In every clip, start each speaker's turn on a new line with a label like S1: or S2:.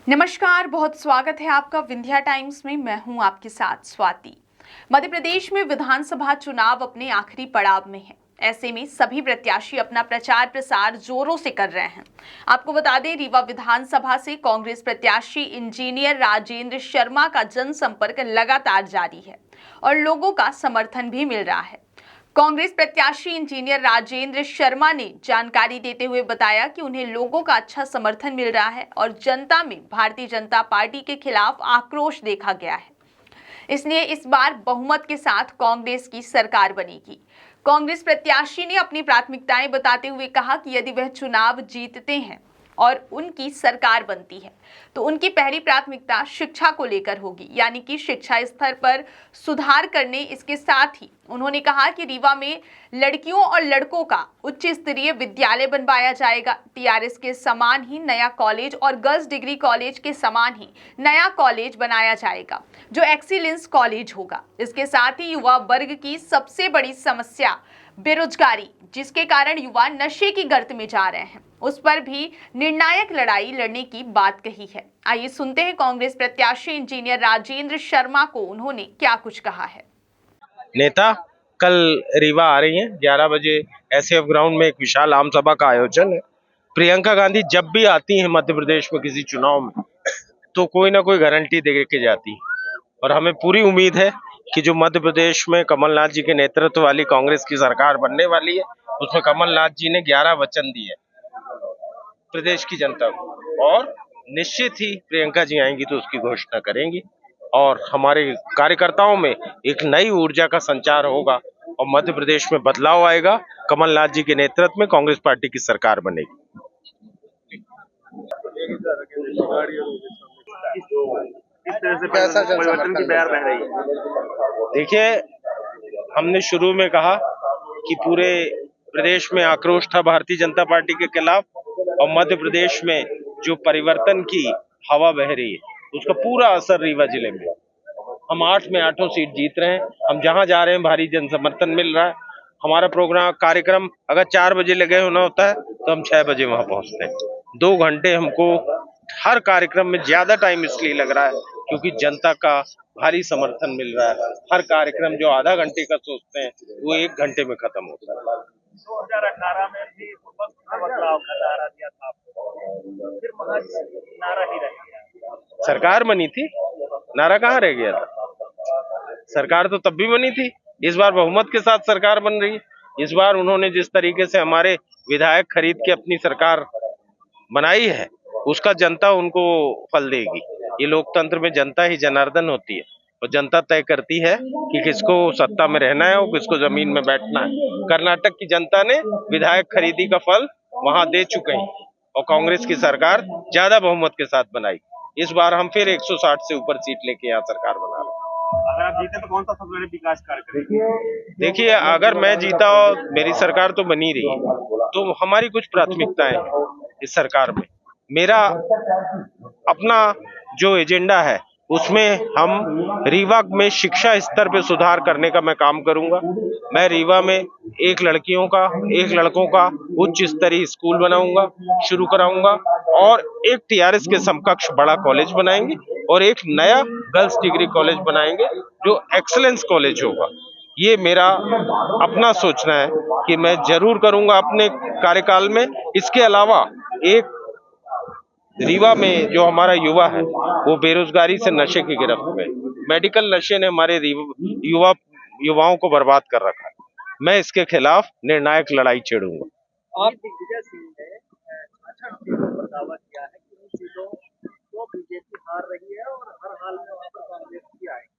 S1: नमस्कार, बहुत स्वागत है आपका विंध्या टाइम्स में। मैं हूं आपके साथ स्वाति। मध्य प्रदेश में विधानसभा चुनाव अपने आखिरी पड़ाव में है। ऐसे में सभी प्रत्याशी अपना प्रचार प्रसार जोरों से कर रहे हैं। आपको बता दें, रीवा विधानसभा से कांग्रेस प्रत्याशी इंजीनियर राजेंद्र शर्मा का जनसंपर्क लगातार जारी है और लोगों का समर्थन भी मिल रहा है। कांग्रेस प्रत्याशी इंजीनियर राजेंद्र शर्मा ने जानकारी देते हुए बताया कि उन्हें लोगों का अच्छा समर्थन मिल रहा है और जनता में भारतीय जनता पार्टी के खिलाफ आक्रोश देखा गया है। इसलिए इस बार बहुमत के साथ कांग्रेस की सरकार बनेगी। कांग्रेस प्रत्याशी ने अपनी प्राथमिकताएं बताते हुए कहा कि यदि वह चुनाव जीतते हैं और उनकी सरकार बनती है तो उनकी पहली प्राथमिकता शिक्षा को लेकर होगी, यानी कि शिक्षा स्तर पर सुधार करने। इसके साथ ही उन्होंने कहा कि रीवा में लड़कियों और लड़कों का उच्च स्तरीय विद्यालय बनवाया जाएगा। टीआरएस के समान ही नया कॉलेज और गर्ल्स डिग्री कॉलेज के समान ही नया कॉलेज बनाया जाएगा जो एक्सीलेंस कॉलेज होगा। इसके साथ ही युवा वर्ग की सबसे बड़ी समस्या बेरोजगारी, जिसके कारण युवा नशे की गर्त में जा रहे हैं, उस पर भी निर्णायक लड़ाई लड़ने की बात कही है। आइए सुनते हैं कांग्रेस प्रत्याशी इंजीनियर राजेंद्र शर्मा को उन्होंने क्या कुछ कहा है।
S2: नेता कल रीवा आ रही हैं 11 बजे एसएफ ग्राउंड में एक विशाल आम सभा का आयोजन है। प्रियंका गांधी जब भी आती हैं मध्य प्रदेश में किसी चुनाव में तो कोई ना कोई गारंटी दे के जाती है और हमें पूरी उम्मीद है कि जो मध्य प्रदेश में कमलनाथ जी के नेतृत्व वाली कांग्रेस की सरकार बनने वाली है उसमें कमलनाथ जी ने 11 वचन दिए प्रदेश की जनता को और निश्चित ही प्रियंका जी आएंगी तो उसकी घोषणा करेंगी और हमारे कार्यकर्ताओं में एक नई ऊर्जा का संचार होगा और मध्य प्रदेश में बदलाव आएगा। कमलनाथ जी के नेतृत्व में कांग्रेस पार्टी की सरकार बनेगी। देखिए, हमने शुरू में कहा कि पूरे प्रदेश में आक्रोश था भारतीय जनता पार्टी के खिलाफ और मध्य प्रदेश में जो परिवर्तन की हवा बह रही है उसका पूरा असर रीवा जिले में। हम 8 में 8 सीट जीत रहे हैं। हम जहां जा रहे हैं भारी जन समर्थन मिल रहा है। हमारा प्रोग्राम कार्यक्रम अगर 4 बजे लगे होना होता है तो हम 6 बजे वहां पहुंचते हैं। 2 घंटे हमको हर कार्यक्रम में ज्यादा टाइम इसलिए लग रहा है क्योंकि जनता का भारी समर्थन मिल रहा है। हर कार्यक्रम जो आधा घंटे का सोचते हैं वो 1 घंटे में खत्म होता है।
S3: 2018 में भी बदलाव का नारा दिया था आपको, फिर नारा ही रह गया।
S2: सरकार बनी थी, नारा कहाँ रह गया था? सरकार तो तब भी बनी थी। इस बार बहुमत के साथ सरकार बन रही है। इस बार उन्होंने जिस तरीके से हमारे विधायक खरीद के अपनी सरकार बनाई है उसका जनता उनको फल देगी। ये लोकतंत्र में जनता ही जनार्दन होती है और जनता तय करती है कि किसको सत्ता में रहना है और किसको जमीन में बैठना है। कर्नाटक की जनता ने विधायक खरीदी का फल वहां दे चुके हैं और कांग्रेस की सरकार ज्यादा बहुमत के साथ बनाई। इस बार हम फिर 160 से ऊपर सीट लेके यहाँ सरकार बना रहे हैं।
S3: अगर आप जीते तो कौन सा सबसे बड़े विकास कार्य करेंगे?
S2: देखिए, अगर मैं जीता और मेरी सरकार तो बनी रही तो हमारी कुछ प्राथमिकताएं हैं इस सरकार में। मेरा अपना जो एजेंडा है उसमें हम रीवा में शिक्षा स्तर पे सुधार करने का मैं काम करूंगा। मैं रीवा में एक लड़कियों का एक लड़कों का उच्च स्तरीय स्कूल बनाऊंगा, शुरू कराऊंगा और एक टीआरएस के समकक्ष बड़ा कॉलेज बनाएंगे और एक नया गर्ल्स डिग्री कॉलेज बनाएंगे जो एक्सीलेंस कॉलेज होगा। ये मेरा अपना सोचना है कि मैं जरूर करूंगा अपने कार्यकाल में। इसके अलावा एक रीवा में जो हमारा युवा है वो बेरोजगारी से नशे की गिरफ्त में, मेडिकल नशे ने हमारे युवाओं को बर्बाद कर रखा है। मैं इसके खिलाफ निर्णायक लड़ाई छेड़ूंगा।
S3: आप दिग्विजय सिंह ने अच्छा सीटों पर दावा किया है कि उन सीटों को बीजेपी हार रही है और हर हाल में वहां पर कांग्रेस की आएगी।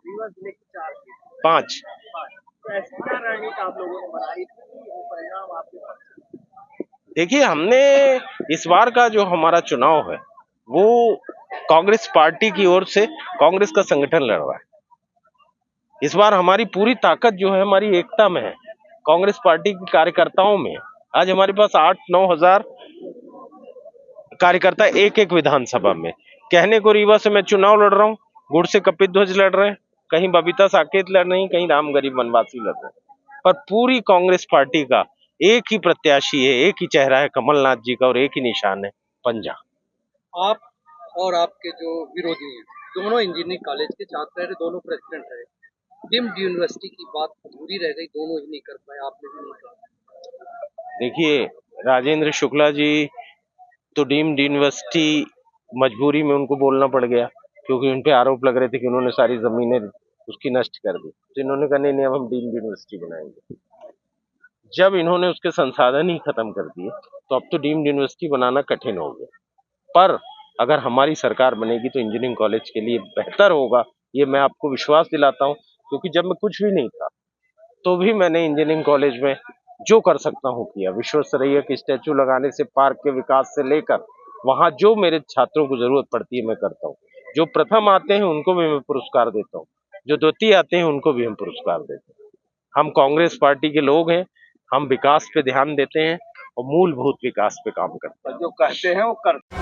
S3: रीवा जिले की 4 सीट
S2: 5
S3: तो ऐसी क्या रणनीति आप लोगों ने बनाई थी वो परिणाम आपके पास?
S2: देखिए, हमने इस बार का जो हमारा चुनाव है वो कांग्रेस पार्टी की ओर से कांग्रेस का संगठन लड़ रहा है। इस बार हमारी पूरी ताकत जो है हमारी एकता में है, कांग्रेस पार्टी के कार्यकर्ताओं में। आज हमारे पास 8-9 हजार कार्यकर्ता एक एक विधानसभा में। कहने को रीवा से मैं चुनाव लड़ रहा हूँ, गुड़ से कपिल ध्वज लड़ रहे हैं, कहीं बबीता साकेत लड़ रही, कहीं राम गरीब वनवासी लड़ रहे हैं, पर पूरी कांग्रेस पार्टी का एक ही प्रत्याशी है, एक ही चेहरा है कमलनाथ जी का और एक ही निशान है पंजा।
S3: आप
S4: और आपके जो विरोधी हैं, दोनों इंजीनियरिंग कॉलेज के छात्र रहे, दोनों प्रेसिडेंट रहे। डीम्ड यूनिवर्सिटी की बात अधूरी रह गई, दोनों ही नहीं कर पाए, आपने भी नहीं कहा।
S2: देखिए, राजेंद्र शुक्ला जी तो डीम्ड यूनिवर्सिटी मजबूरी में उनको बोलना पड़ गया, क्योंकि उन पे आरोप लग रहे थे कि उन्होंने सारी जमीनें उसकी नष्ट कर दी। तो इन्होंने कहा नहीं नहीं, अब हम डीम्ड यूनिवर्सिटी बनाएंगे। जब इन्होंने उसके संसाधन ही खत्म कर दिए तो अब तो डीम्ड यूनिवर्सिटी बनाना कठिन हो गया। पर अगर हमारी सरकार बनेगी तो इंजीनियरिंग कॉलेज के लिए बेहतर होगा, ये मैं आपको विश्वास दिलाता हूँ। क्योंकि जब मैं कुछ भी नहीं था तो भी मैंने इंजीनियरिंग कॉलेज में जो कर सकता हूँ किया। विश्वेश्वरैया की स्टैचू लगाने से पार्क के विकास से लेकर वहाँ जो मेरे छात्रों को जरूरत पड़ती है मैं करता हूँ। जो प्रथम आते हैं उनको भी मैं पुरस्कार देता हूँ, जो द्वितीय आते हैं उनको भी हम पुरस्कार देते हैं। हम कांग्रेस पार्टी के लोग हैं, हम विकास पे ध्यान देते हैं और मूलभूत विकास पे काम करते हैं।
S5: जो कहते हैं वो करते हैं।